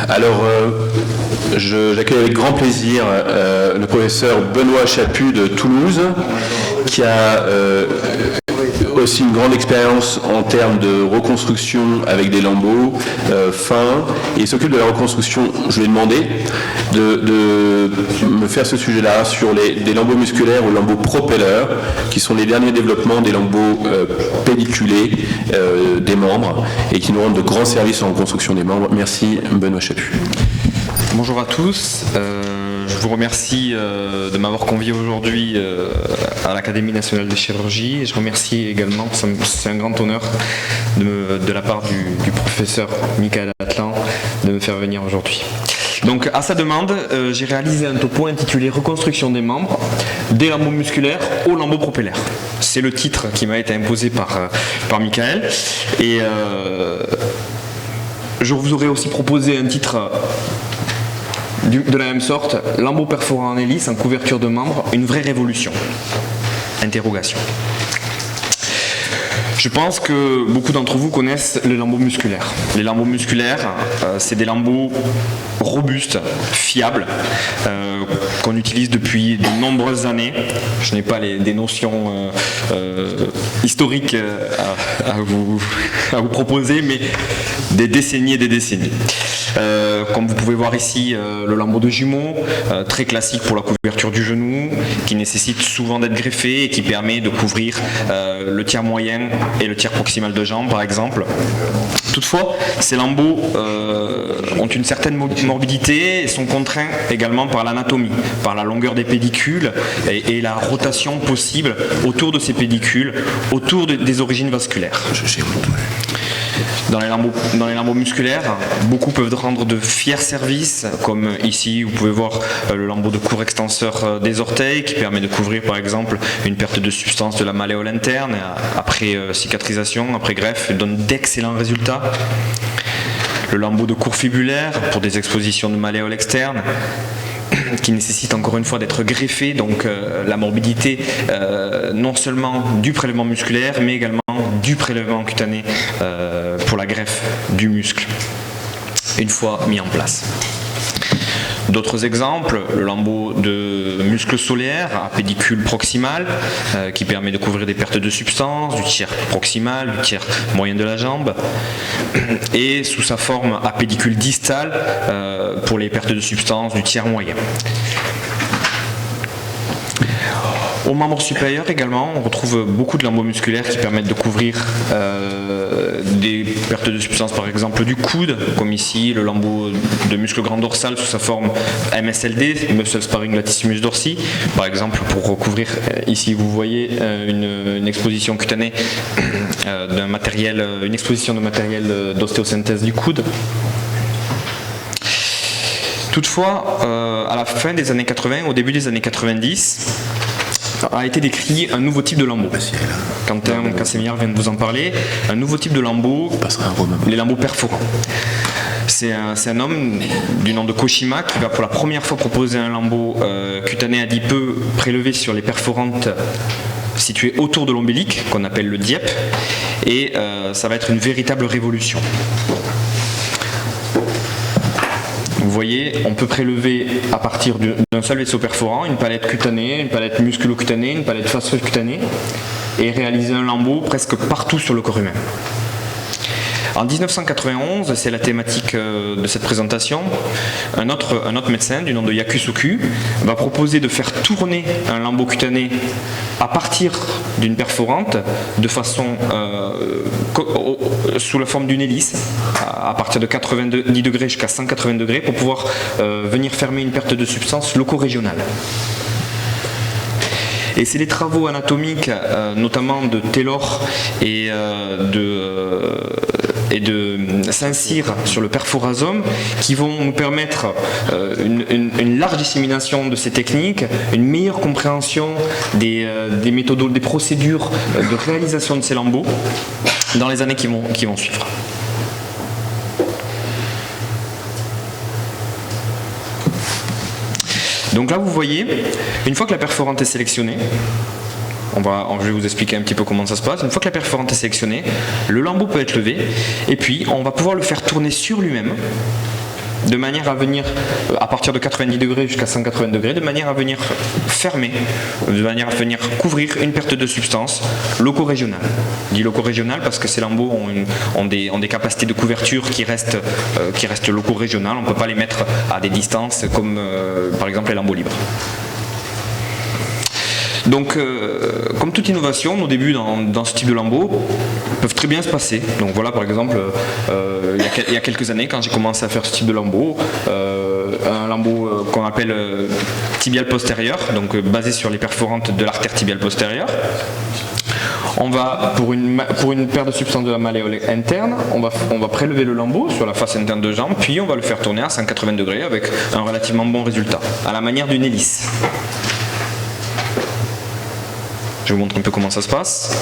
Alors, j'accueille avec grand plaisir le professeur Benoît Chaput de Toulouse, qui a aussi une grande expérience en termes de reconstruction avec des lambeaux fins, et il s'occupe de la reconstruction. Je lui ai demandé de me faire ce sujet-là sur des lambeaux musculaires ou lambeaux propelleurs, qui sont les derniers développements des lambeaux pédiculés des membres, et qui nous rendent de grands services en reconstruction des membres. Merci Benoît Chaput. Bonjour à tous, je vous remercie de m'avoir convié aujourd'hui à l'Académie nationale de chirurgie, et je remercie également, c'est un grand honneur de la part du professeur Michael Atlan de me faire venir aujourd'hui. Donc à sa demande, j'ai réalisé un topo intitulé Reconstruction des membres, des lambeaux musculaires aux lambeaux propellaires. C'est le titre qui m'a été imposé par Michael, et je vous aurais aussi proposé un titre de la même sorte, lambeaux perforants en hélice en couverture de membres, une vraie révolution. Interrogation. Je pense que beaucoup d'entre vous connaissent les lambeaux musculaires. Les lambeaux musculaires, c'est des lambeaux robustes, fiables, qu'on utilise depuis de nombreuses années. Je n'ai pas des notions historiques à vous proposer, mais des décennies et des décennies. Comme vous pouvez voir ici, le lambeau de jumeau, très classique pour la couverture du genou, qui nécessite souvent d'être greffé et qui permet de couvrir le tiers moyen et le tiers proximal de jambe, par exemple. Toutefois, ces lambeaux ont une certaine morbidité et sont contraints également par l'anatomie, par la longueur des pédicules et la rotation possible autour de ces pédicules, autour des origines vasculaires. Dans les lambeaux musculaires, beaucoup peuvent rendre de fiers services, comme ici vous pouvez voir le lambeau de court extenseur des orteils qui permet de couvrir par exemple une perte de substance de la malléole interne après cicatrisation, après greffe, donne d'excellents résultats. Le lambeau de court fibulaire pour des expositions de malléole externe, qui nécessite encore une fois d'être greffé, donc la morbidité non seulement du prélèvement musculaire mais également du prélèvement cutané pour la greffe du muscle une fois mis en place. D'autres exemples, le lambeau de muscle solaire à pédicule proximale qui permet de couvrir des pertes de substance du tiers proximal, du tiers moyen de la jambe, et sous sa forme à pédicule distale pour les pertes de substance du tiers moyen. Au membre supérieur également, on retrouve beaucoup de lambeaux musculaires qui permettent de couvrir des pertes de substance, par exemple du coude, comme ici le lambeau de muscle grand dorsal sous sa forme MSLD, Muscle Sparing Latissimus dorsi, par exemple pour recouvrir, ici vous voyez une exposition cutanée d'un matériel, une exposition de matériel d'ostéosynthèse du coude. Toutefois, à la fin des années 80, au début des années 90, a été décrit un nouveau type de lambeau. Quentin Cassémière vient de vous en parler. Un nouveau type de lambeau, les lambeaux perforants. C'est un homme du nom de Koshima qui va pour la première fois proposer un lambeau cutané adipeux prélevé sur les perforantes situées autour de l'ombilic, qu'on appelle le DIEP, et ça va être une véritable révolution. Vous voyez, on peut prélever à partir d'un seul vaisseau perforant une palette cutanée, une palette musculo-cutanée, une palette fascio-cutanée et réaliser un lambeau presque partout sur le corps humain. En 1991, c'est la thématique de cette présentation, un autre médecin du nom de Yakusuku va proposer de faire tourner un lambeau cutané à partir d'une perforante de façon sous la forme d'une hélice à partir de 90 degrés jusqu'à 180 degrés pour pouvoir venir fermer une perte de substance loco-régionale. Et c'est les travaux anatomiques, notamment de Taylor et de Saint-Cyr sur le perforasome, qui vont nous permettre une large dissémination de ces techniques, une meilleure compréhension des méthodes, des procédures de réalisation de ces lambeaux dans les années qui vont suivre. Donc là vous voyez, une fois que la perforante est sélectionnée, Je vais vous expliquer un petit peu comment ça se passe. Une fois que la perforante est sélectionnée, le lambeau peut être levé et puis on va pouvoir le faire tourner sur lui-même de manière à venir, à partir de 90 degrés jusqu'à 180 degrés, de manière à venir fermer, de manière à venir couvrir une perte de substance loco-régionale. Je dis loco-régionale parce que ces lambeaux ont des capacités de couverture qui restent loco-régionales. On ne peut pas les mettre à des distances comme par exemple les lambeaux libres. Donc, comme toute innovation, nos débuts dans ce type de lambeaux peuvent très bien se passer. Donc voilà, par exemple, il y a quelques années, quand j'ai commencé à faire ce type de lambeau, un lambeau qu'on appelle tibial postérieur, donc basé sur les perforantes de l'artère tibiale postérieure. On va, pour une paire de substances de la malléole interne, on va prélever le lambeau sur la face interne de jambe, puis on va le faire tourner à 180 degrés avec un relativement bon résultat, à la manière d'une hélice. Je vous montre un peu comment ça se passe.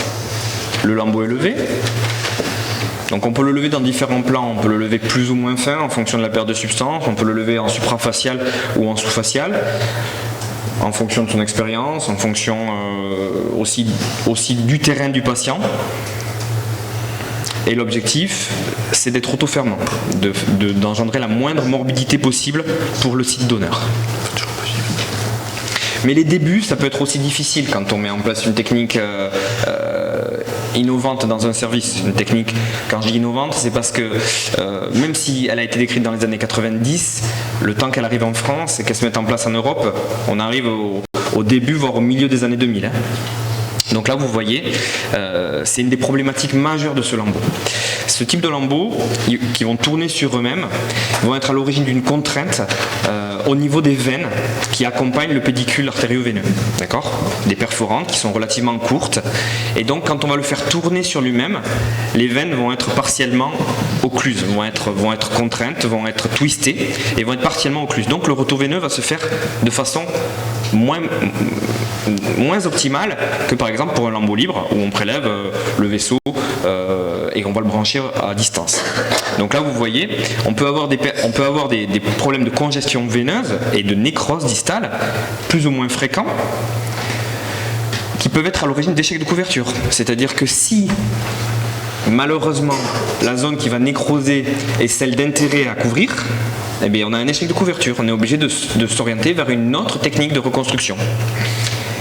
Le lambeau est levé. Donc on peut le lever dans différents plans. On peut le lever plus ou moins fin en fonction de la perte de substance. On peut le lever en suprafacial ou en sous-facial, en fonction de son expérience, en fonction aussi du terrain du patient. Et l'objectif, c'est d'être auto-fermant, d'engendrer la moindre morbidité possible pour le site donneur. Mais les débuts, ça peut être aussi difficile quand on met en place une technique innovante dans un service. Une technique, quand je dis innovante, c'est parce que même si elle a été décrite dans les années 90, le temps qu'elle arrive en France et qu'elle se mette en place en Europe, on arrive au début, voire au milieu des années 2000. Hein. Donc là, vous voyez, c'est une des problématiques majeures de ce lambeau. Ce type de lambeaux, qui vont tourner sur eux-mêmes, vont être à l'origine d'une contrainte au niveau des veines qui accompagnent le pédicule artério-veineux. D'accord ? Des perforantes qui sont relativement courtes. Et donc, quand on va le faire tourner sur lui-même, les veines vont être partiellement occluses, vont être contraintes, vont être twistées et vont être partiellement occluses. Donc, le retour veineux va se faire de façon moins optimale que par exemple pour un lambeau libre où on prélève le vaisseau et on va le brancher à distance. Donc là vous voyez, on peut avoir des problèmes de congestion veineuse et de nécrose distale plus ou moins fréquents qui peuvent être à l'origine d'échecs de couverture. C'est-à-dire que si malheureusement la zone qui va nécroser est celle d'intérêt à couvrir, eh bien, on a un échec de couverture. On est obligé de s'orienter vers une autre technique de reconstruction.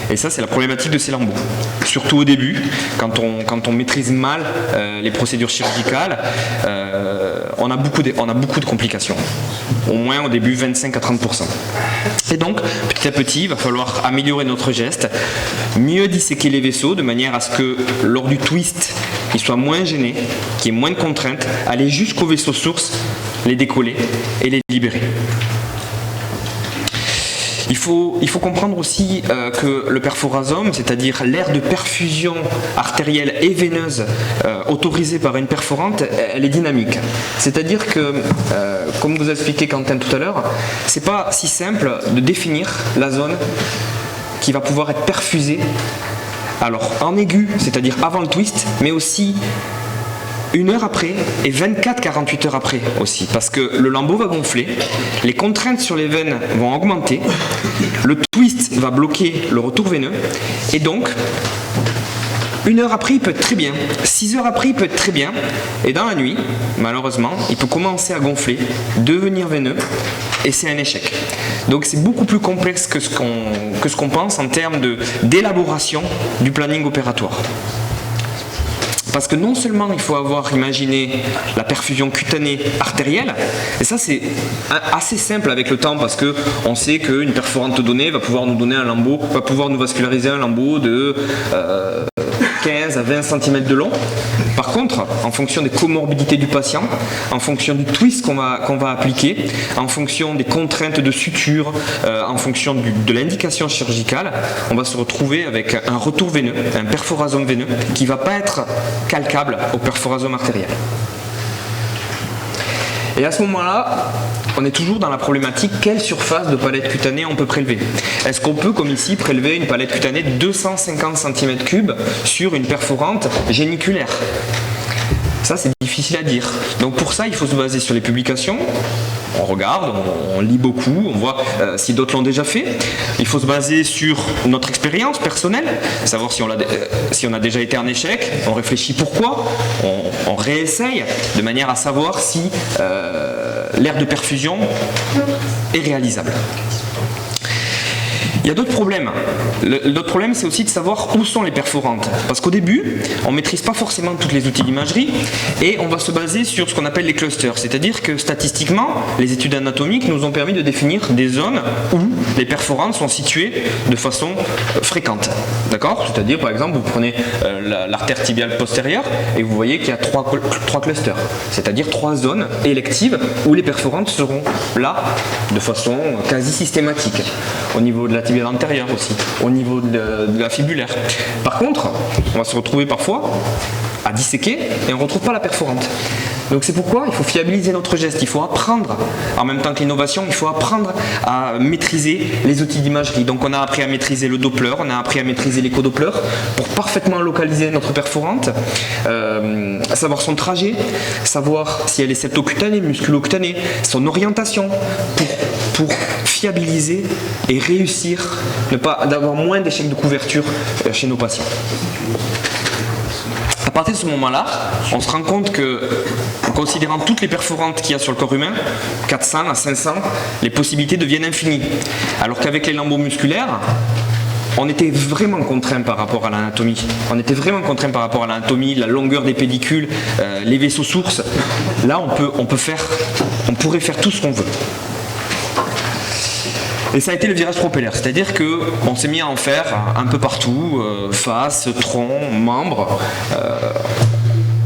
Et ça, c'est la problématique de ces lambeaux. Surtout au début, quand on maîtrise mal les procédures chirurgicales, on a beaucoup de complications. Au moins au début, 25 à 30%. Et donc, petit à petit, il va falloir améliorer notre geste, mieux disséquer les vaisseaux de manière à ce que, lors du twist, il soit moins gêné, qu'il y ait moins de contraintes, aller jusqu'au vaisseau source, les décoller et les libérer. Il faut comprendre aussi que le perforasome, c'est-à-dire l'aire de perfusion artérielle et veineuse autorisée par une perforante, elle est dynamique. C'est-à-dire que, comme vous a expliqué Quentin tout à l'heure, c'est pas si simple de définir la zone qui va pouvoir être perfusée. Alors en aigu, c'est-à-dire avant le twist, mais aussi 1 heure après et 24-48 heures après aussi, parce que le lambeau va gonfler, les contraintes sur les veines vont augmenter, le twist va bloquer le retour veineux, et donc 1 heure après il peut être très bien, 6 heures après il peut être très bien, et dans la nuit, malheureusement, il peut commencer à gonfler, devenir veineux, et c'est un échec. Donc c'est beaucoup plus complexe que ce qu'on pense en termes d'élaboration du planning opératoire. Parce que non seulement il faut avoir imaginé la perfusion cutanée artérielle, et ça c'est assez simple avec le temps parce qu'on sait qu'une perforante donnée va pouvoir nous donner un lambeau, va pouvoir nous vasculariser un lambeau de 15 à 20 cm de long. Par contre, en fonction des comorbidités du patient, en fonction du twist qu'on va appliquer, en fonction des contraintes de suture, en fonction de l'indication chirurgicale, on va se retrouver avec un retour veineux, un perforasome veineux, qui ne va pas être calcable au perforasome artériel. Et à ce moment-là, on est toujours dans la problématique quelle surface de palette cutanée on peut prélever. Est-ce qu'on peut, comme ici, prélever une palette cutanée de 250 cm3 sur une perforante géniculaire? Ça, c'est difficile à dire. Donc pour ça, il faut se baser sur les publications. on regarde, on lit beaucoup, on voit si d'autres l'ont déjà fait. Il faut se baser sur notre expérience personnelle, savoir si on a déjà été en échec, on réfléchit pourquoi, on réessaye de manière à savoir si l'aire de perfusion est réalisable. Il y a d'autres problèmes. L'autre problème, c'est aussi de savoir où sont les perforantes. Parce qu'au début, on ne maîtrise pas forcément tous les outils d'imagerie et on va se baser sur ce qu'on appelle les clusters. C'est-à-dire que statistiquement, les études anatomiques nous ont permis de définir des zones où les perforantes sont situées de façon fréquente. D'accord ? C'est-à-dire, par exemple, vous prenez l'artère tibiale postérieure et vous voyez qu'il y a trois clusters. C'est-à-dire 3 zones électives où les perforantes seront là de façon quasi systématique. Au niveau de la tibiale antérieure aussi, au niveau de la fibulaire. Par contre, on va se retrouver parfois à disséquer et on ne retrouve pas la perforante. Donc c'est pourquoi il faut fiabiliser notre geste, il faut apprendre, en même temps que l'innovation, il faut apprendre à maîtriser les outils d'imagerie. Donc on a appris à maîtriser le Doppler, on a appris à maîtriser l'écho-Doppler pour parfaitement localiser notre perforante, savoir son trajet, savoir si elle est septocutanée, musculocutanée, son orientation pour fiabiliser et réussir, d'avoir moins d'échecs de couverture chez nos patients. À partir de ce moment-là, on se rend compte que, en considérant toutes les perforantes qu'il y a sur le corps humain, 400 à 500, les possibilités deviennent infinies. Alors qu'avec les lambeaux musculaires, on était vraiment contraint par rapport à l'anatomie. On était vraiment contraint par rapport à l'anatomie, la longueur des pédicules, les vaisseaux sources. Là, on pourrait faire tout ce qu'on veut. Et ça a été le virage propellaire, c'est-à-dire qu'on s'est mis à en faire un peu partout, face, tronc, membres.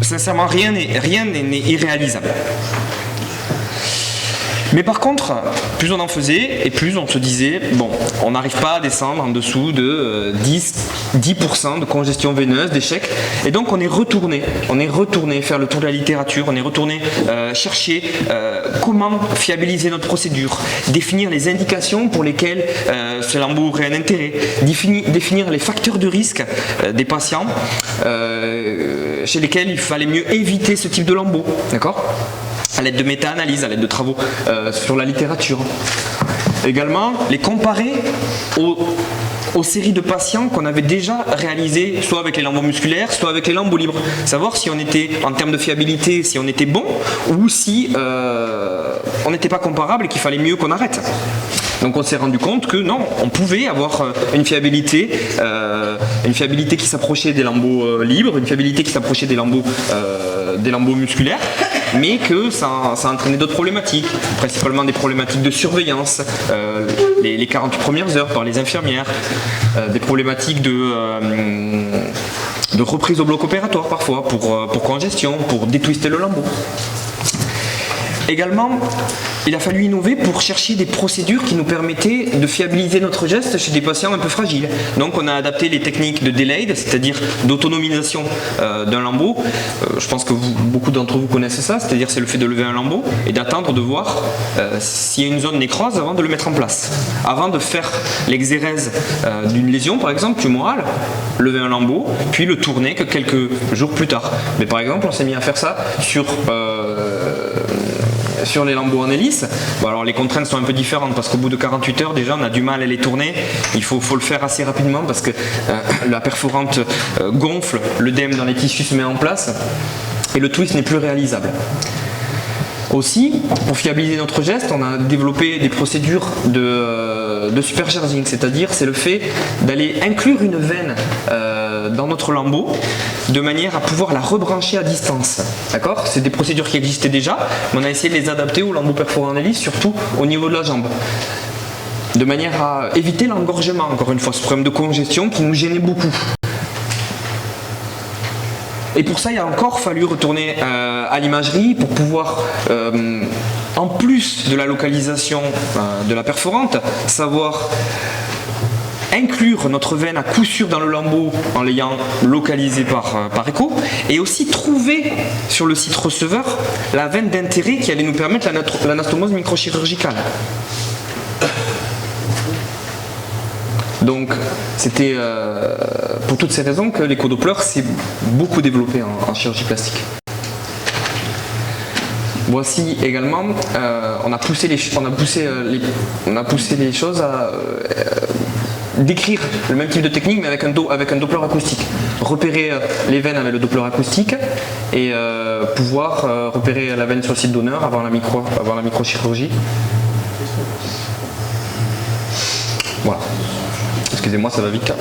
Sincèrement, rien n'est irréalisable. Mais par contre, plus on en faisait et plus on se disait, bon, on n'arrive pas à descendre en dessous de 10% de congestion veineuse, d'échec. Et donc on est retourné faire le tour de la littérature, on est retourné chercher comment fiabiliser notre procédure, définir les indications pour lesquelles ce lambeau aurait un intérêt, définir les facteurs de risque des patients chez lesquels il fallait mieux éviter ce type de lambeau, d'accord ? À l'aide de méta-analyses, à l'aide de travaux sur la littérature. Également, les comparer aux séries de patients qu'on avait déjà réalisées, soit avec les lambeaux musculaires, soit avec les lambeaux libres. Savoir si on était, en termes de fiabilité, si on était bon, ou si on n'était pas comparable et qu'il fallait mieux qu'on arrête. Donc on s'est rendu compte que non, on pouvait avoir une fiabilité qui s'approchait des lambeaux libres, une fiabilité qui s'approchait des lambeaux musculaires, mais que ça entraînait d'autres problématiques, principalement des problématiques de surveillance, les 48 premières heures par les infirmières, des problématiques de reprise au bloc opératoire parfois, pour congestion, pour détwister le lambeau. Également, il a fallu innover pour chercher des procédures qui nous permettaient de fiabiliser notre geste chez des patients un peu fragiles. Donc on a adapté les techniques de delayed, c'est-à-dire d'autonomisation d'un lambeau. Je pense que beaucoup d'entre vous connaissent ça, c'est-à-dire c'est le fait de lever un lambeau et d'attendre de voir s'il y a une zone nécrose avant de le mettre en place. Avant de faire l'exérèse d'une lésion, par exemple, tumorale, lever un lambeau, puis le tourner que quelques jours plus tard. Mais par exemple, on s'est mis à faire ça sur les lambeaux en hélice. Bon, alors les contraintes sont un peu différentes parce qu'au bout de 48 heures déjà on a du mal à les tourner. Il faut le faire assez rapidement parce que la perforante gonfle, l'œdème dans les tissus se met en place et le twist n'est plus réalisable. Aussi, pour fiabiliser notre geste, on a développé des procédures de supercharging, c'est-à-dire c'est le fait d'aller inclure une veine dans notre lambeau de manière à pouvoir la rebrancher à distance. D'accord ? C'est des procédures qui existaient déjà, mais on a essayé de les adapter au lambeau perforant en hélice, surtout au niveau de la jambe. De manière à éviter l'engorgement, encore une fois, ce problème de congestion qui nous gênait beaucoup. Et pour ça, il a encore fallu retourner à l'imagerie pour pouvoir, en plus de la localisation de la perforante, savoir inclure notre veine à coup sûr dans le lambeau en l'ayant localisé par écho, et aussi trouver sur le site receveur la veine d'intérêt qui allait nous permettre l'anastomose microchirurgicale. Donc c'était pour toutes ces raisons que l'écho-Doppler s'est beaucoup développé en chirurgie plastique. Voici également, on a poussé les choses à décrire le même type de technique mais avec un Doppler acoustique. Repérer les veines avec le Doppler acoustique et pouvoir repérer la veine sur le site donneur avant la microchirurgie. Voilà. Excusez-moi, ça va vite.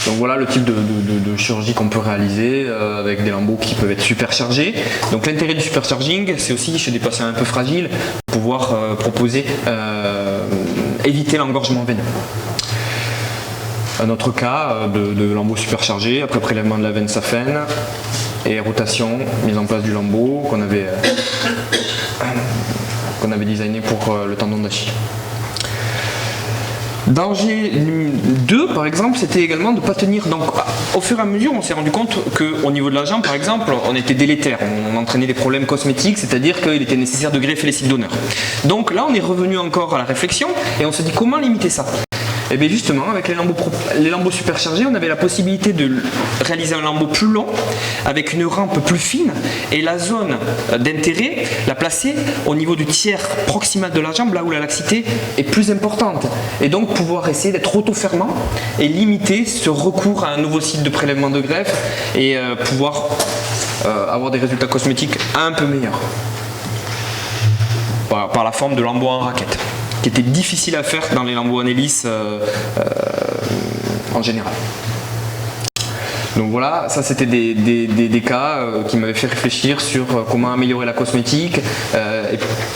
Donc voilà le type de chirurgie qu'on peut réaliser avec des lambeaux qui peuvent être superchargés. Donc l'intérêt du supercharging, c'est aussi chez des patients un peu fragiles, pouvoir proposer, éviter l'engorgement veineux. Un autre cas de lambeau superchargé, après prélèvement de la veine saphène et rotation, mise en place du lambeau qu'on avait designé pour le tendon d'Achille. Danger 2 par exemple, c'était également de ne pas tenir. Donc au fur et à mesure on s'est rendu compte qu'au niveau de la jambe par exemple on était délétère, on entraînait des problèmes cosmétiques, c'est-à-dire qu'il était nécessaire de greffer les sites donneurs. Donc là on est revenu encore à la réflexion et on se dit comment limiter ça. Et bien justement, avec les lambeaux superchargés, on avait la possibilité de réaliser un lambeau plus long, avec une rampe plus fine, et la zone d'intérêt, la placer au niveau du tiers proximal de la jambe, là où la laxité est plus importante. Et donc pouvoir essayer d'être auto-fermant et limiter ce recours à un nouveau site de prélèvement de greffe et pouvoir avoir des résultats cosmétiques un peu meilleurs. Par la forme de lambeau en raquette, qui était difficile à faire dans les lambeaux en hélice en général. Donc voilà, ça c'était des cas qui m'avaient fait réfléchir sur comment améliorer la cosmétique,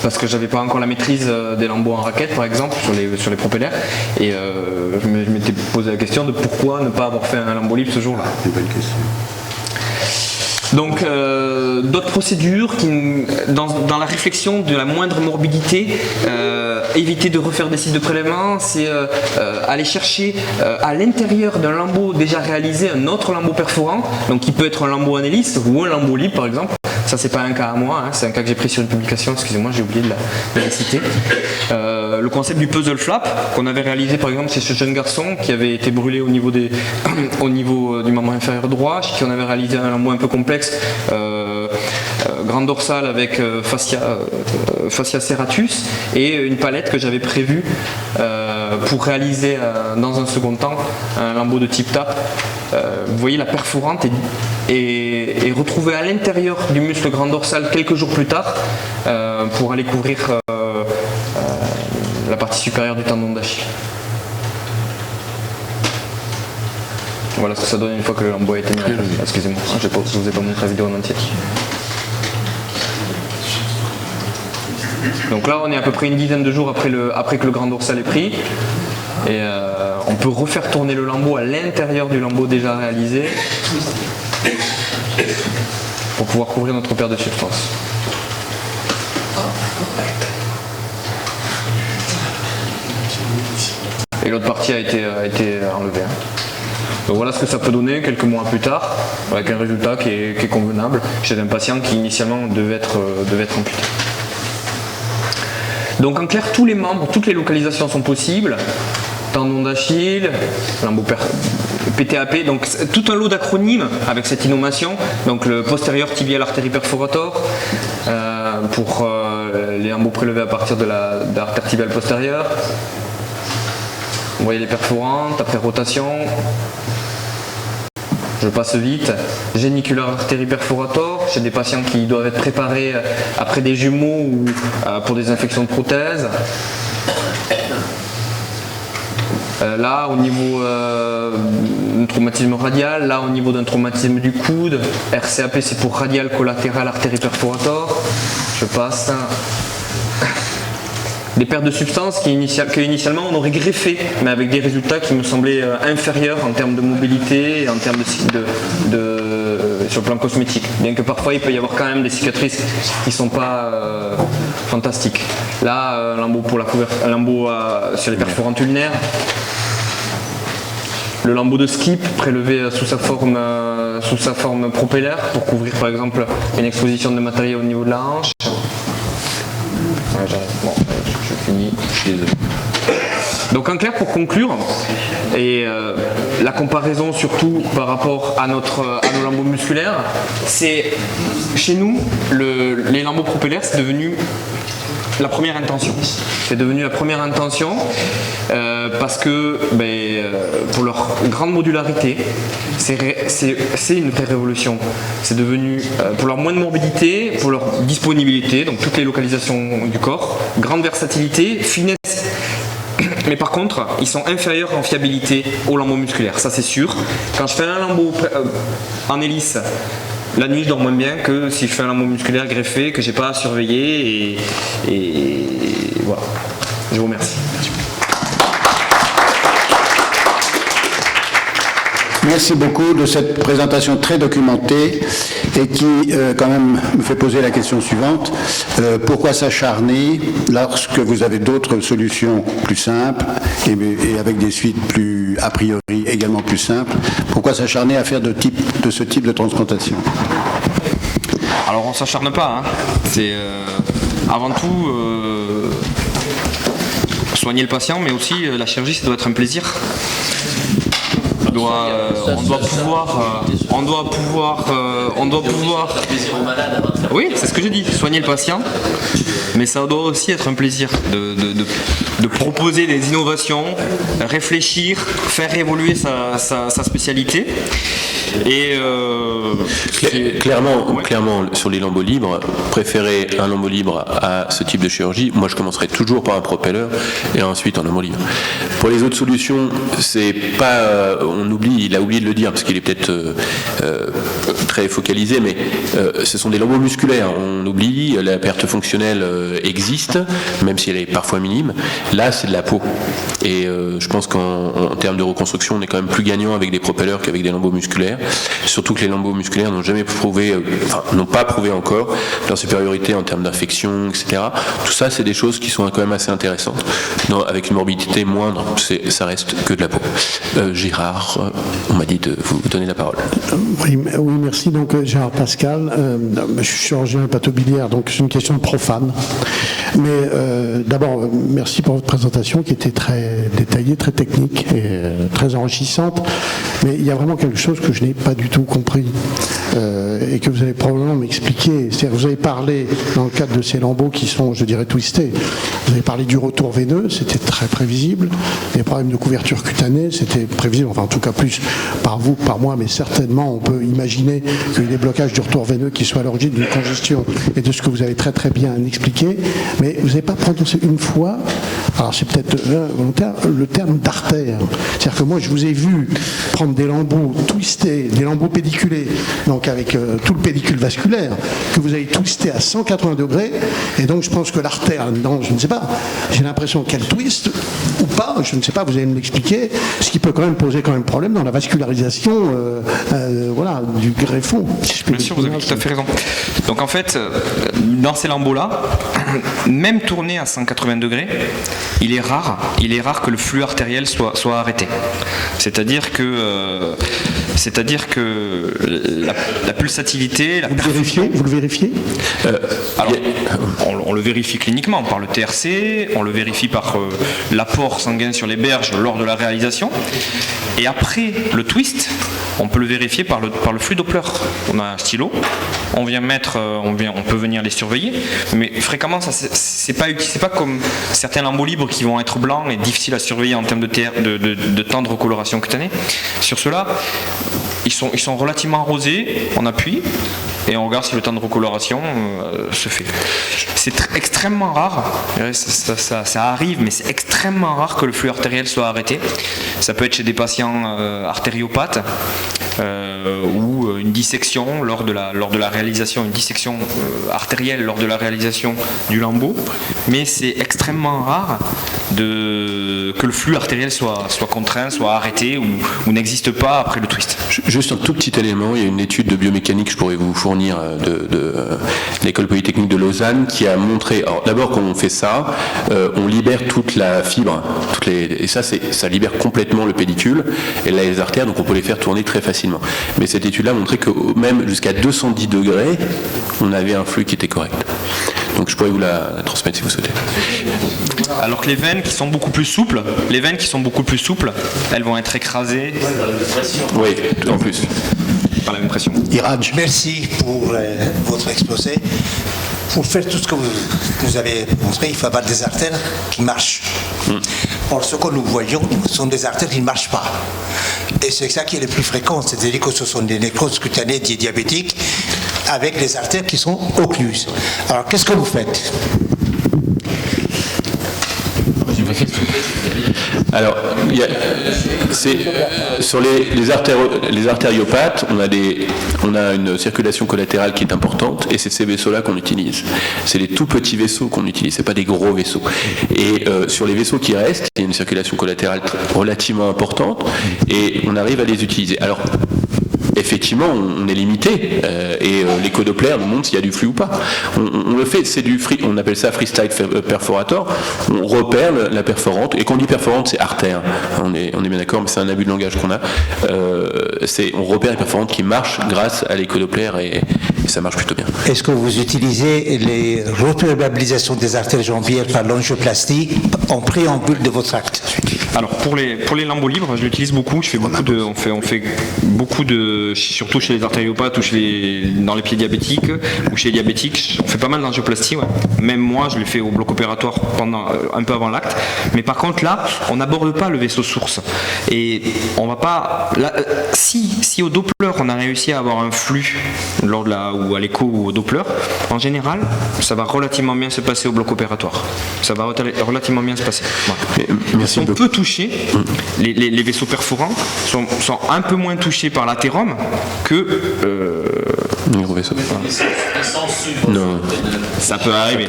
parce que j'avais pas encore la maîtrise des lambeaux en raquette par exemple sur les propellaires, et je m'étais posé la question de pourquoi ne pas avoir fait un lambeau libre ce jour-là. C'est une bonne question. Donc d'autres procédures qui, dans la réflexion de la moindre morbidité, éviter de refaire des sites de prélèvement, c'est aller chercher à l'intérieur d'un lambeau déjà réalisé un autre lambeau perforant, donc qui peut être un lambeau en hélice ou un lambeau libre par exemple. Ça c'est pas un cas à moi, hein, c'est un cas que j'ai pris sur une publication, excusez-moi j'ai oublié de la citer. Le concept du puzzle flap qu'on avait réalisé par exemple chez ce jeune garçon qui avait été brûlé au niveau du membre inférieur droit, chez qui on avait réalisé un lambeau un peu complexe, grande dorsale avec fascia serratus et une palette que j'avais prévue pour réaliser dans un second temps un lambeau de type tap. Vous voyez la perforante est retrouvée à l'intérieur du muscle grand dorsal quelques jours plus tard pour aller couvrir la partie supérieure du tendon d'Achille. Voilà ce que ça donne une fois que le lambeau a été mis en place. Excusez-moi, je ne vous ai pas montré la vidéo en entier. Donc là on est à peu près une dizaine de jours après que le grand dorsal est pris. Et on peut refaire tourner le lambeau à l'intérieur du lambeau déjà réalisé pour pouvoir couvrir notre paire de substance. Et l'autre partie a été enlevée. Donc voilà ce que ça peut donner quelques mois plus tard, avec un résultat qui est convenable chez un patient qui initialement devait être amputé. Donc en clair, tous les membres, toutes les localisations sont possibles. Tendon d'Achille, lambeau PTAP, donc tout un lot d'acronymes avec cette innommation. Donc le postérieur tibial artérie perforator pour les lambeaux prélevés à partir de l'artère tibiale postérieure. Vous voyez les perforantes, après rotation. Je passe vite. Géniculaire artérie perforator chez des patients qui doivent être préparés après des jumeaux ou pour des infections de prothèses. Là au niveau d'un traumatisme radial, là au niveau d'un traumatisme du coude, RCAP c'est pour radial collatéral artérie perforator. Je passe. Des pertes de substances qu'initialement on aurait greffé, mais avec des résultats qui me semblaient inférieurs en termes de mobilité et en termes sur le plan cosmétique. Bien que parfois il peut y avoir quand même des cicatrices qui ne sont pas fantastiques. Là, un lambeau sur les perforantes ulnaires. Le lambeau de skip prélevé sous sa forme propellaire pour couvrir par exemple une exposition de matériel au niveau de la hanche. Ouais, bon, je finis, je suis désolé. Donc en clair, pour conclure, et la comparaison surtout par rapport à nos lambeaux musculaires, c'est chez nous, les lambeaux propellaires, c'est devenu la première intention. C'est devenu la première intention parce que pour leur grande modularité, c'est une vraie révolution. C'est devenu, pour leur moindre morbidité, pour leur disponibilité, donc toutes les localisations du corps, grande versatilité, finesse. Mais par contre, ils sont inférieurs en fiabilité aux lambeaux musculaires, ça c'est sûr. Quand je fais un lambeau en hélice, la nuit je dors moins bien que si je fais un lambeau musculaire greffé que j'ai pas à surveiller et voilà. Je vous remercie. Merci beaucoup de cette présentation très documentée et qui quand même me fait poser la question suivante. Pourquoi s'acharner lorsque vous avez d'autres solutions plus simples et avec des suites plus, a priori, également plus simples? Pourquoi s'acharner à faire de ce type de transplantation? Alors on ne s'acharne pas, hein. C'est avant tout soigner le patient, mais aussi la chirurgie, ça doit être un plaisir. On doit pouvoir. Oui, c'est ce que j'ai dit, soigner le patient, mais ça doit aussi être un plaisir de proposer des innovations, réfléchir, faire évoluer sa spécialité. Et clairement, sur les lambeaux libres, préférer un lambeau libre à ce type de chirurgie, moi je commencerai toujours par un propeller et ensuite un lambeau libre. Pour les autres solutions, c'est pas, il a oublié de le dire parce qu'il est peut-être très focalisé, mais ce sont des lambeaux musculaires. On oublie, la perte fonctionnelle existe, même si elle est parfois minime. Là, c'est de la peau. Et je pense qu'en termes de reconstruction, on est quand même plus gagnant avec des propellers qu'avec des lambeaux musculaires. Surtout que les lambeaux musculaires n'ont jamais prouvé, n'ont pas prouvé encore leur supériorité en termes d'infection, etc. Tout ça, c'est des choses qui sont quand même assez intéressantes. Avec une morbidité moindre, ça reste que de la peau. Gérard, on m'a dit de vous donner la parole. Oui, merci. Donc Gérard Pascal, je suis chirurgien hépatobiliaire, donc c'est une question de profane. Mais d'abord, merci pour votre présentation qui était très détaillée, très technique et très enrichissante. Mais il y a vraiment quelque chose que je n'ai pas du tout compris et que vous allez probablement m'expliquer. C'est-à-dire que vous avez parlé, dans le cadre de ces lambeaux qui sont, je dirais, twistés, vous avez parlé du retour veineux, c'était très prévisible. Les problèmes de couverture cutanée, c'était prévisible, enfin en tout cas plus par vous que par moi, mais certainement on peut imaginer qu'il y ait des blocages du retour veineux qui soient à l'origine d'une congestion et de ce que vous avez très très bien expliqué. Mais vous n'avez pas prononcé une fois, alors c'est peut-être volontaire, le terme d'artère. C'est-à-dire que moi je vous ai vu prendre des lambeaux twistés, des lambeaux pédiculés, donc avec tout le pédicule vasculaire, que vous avez twisté à 180 degrés, et donc je pense que l'artère, je ne sais pas, j'ai l'impression qu'elle twiste ou pas, je ne sais pas, vous allez me l'expliquer, ce qui peut quand même poser quand même problème dans la vascularisation voilà, du greffon. Si je peux Bien sûr, vous avez tout à fait raison. Donc en fait, dans ces lambeaux-là, même tourné à 180 degrés, il est rare que le flux artériel soit arrêté. C'est-à-dire que la pulsatilité... Vous le vérifiez Alors, on le vérifie cliniquement par le TRC, on le vérifie par l'apport sanguin sur les berges lors de la réalisation. Et après le twist, on peut le vérifier par le flux Doppler. On a un stylo, on peut venir les surveiller, mais fréquemment, c'est pas comme certains lambeaux libres qui vont être blancs et difficiles à surveiller en termes de temps de recoloration cutanée. Sur ceux-là, ils sont relativement rosés, on appuie et on regarde si le temps de recoloration se fait. C'est extrêmement rare, ça arrive, mais c'est extrêmement rare que le flux artériel soit arrêté. Ça peut être chez des patients artériopathes ou une dissection lors de la réalisation, une dissection artérielle lors de la réalisation du lambeau, mais c'est extrêmement rare que le flux artériel soit contraint, soit arrêté ou n'existe pas après le twist. Juste un tout petit élément, il y a une étude de biomécanique que je pourrais vous fournir de l'école polytechnique de Lausanne qui a montré, alors d'abord quand on fait ça, on libère toute la fibre, et ça libère complètement le pédicule et les artères, donc on peut les faire tourner très facilement. Mais cette étude-là a montré que même jusqu'à 210 degrés, on avait un flux qui était correct. Donc je pourrais vous la transmettre si vous souhaitez. Alors que les veines qui sont beaucoup plus souples, elles vont être écrasées Oui, en plus. par la même pression. Iraj. Merci pour votre exposé. Pour faire tout ce que vous avez montré, il faut avoir des artères qui marchent. Or, ce que nous voyons sont des artères qui ne marchent pas. Et c'est ça qui est le plus fréquent, c'est-à-dire que ce sont des nécroses cutanées diabétiques avec des artères qui sont occluses. Alors, qu'est-ce que vous faites? Alors, sur les artériopathes, on a une circulation collatérale qui est importante, et c'est ces vaisseaux-là qu'on utilise. C'est les tout petits vaisseaux qu'on utilise, c'est pas des gros vaisseaux. Et sur les vaisseaux qui restent, il y a une circulation collatérale relativement importante, et on arrive à les utiliser. Alors, effectivement, on est limité, et l'éco-doppler nous montre s'il y a du flux ou pas. On le fait, c'est on appelle ça freestyle perforator. On repère la perforante, et quand on dit perforante, c'est artère. On est bien d'accord, mais c'est un abus de langage qu'on a. On repère les perforantes qui marchent grâce à l'éco-doppler, et ça marche plutôt bien. Est-ce que vous utilisez les reprobabilisations des artères jambières par l'angioplastie en préambule de votre acte? Alors pour les lambeaux libres, je l'utilise beaucoup. On fait beaucoup de, surtout chez les artériopathes ou dans les pieds diabétiques ou chez les diabétiques, on fait pas mal d'angioplastie. Ouais. Même moi, je l'ai fait au bloc opératoire un peu avant l'acte. Mais par contre là, on n'aborde pas le vaisseau source. Et on va pas. Là, si au Doppler on a réussi à avoir un flux ou à l'écho ou au Doppler, en général, ça va relativement bien se passer au bloc opératoire. Ça va relativement bien se passer. Voilà. Merci On beaucoup. peut toucher, les vaisseaux perforants sont un peu moins touchés par l'athérome que Les gros vaisseaux. Non. ça peut arriver.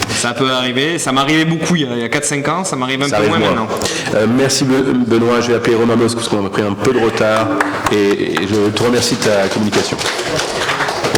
Ça peut arriver. Ça m'arrivait beaucoup il y a 4-5 ans, ça m'arrive un peu moins maintenant. Merci Benoît, je vais appeler Romain Mosque parce qu'on a pris un peu de retard, et je te remercie de ta communication.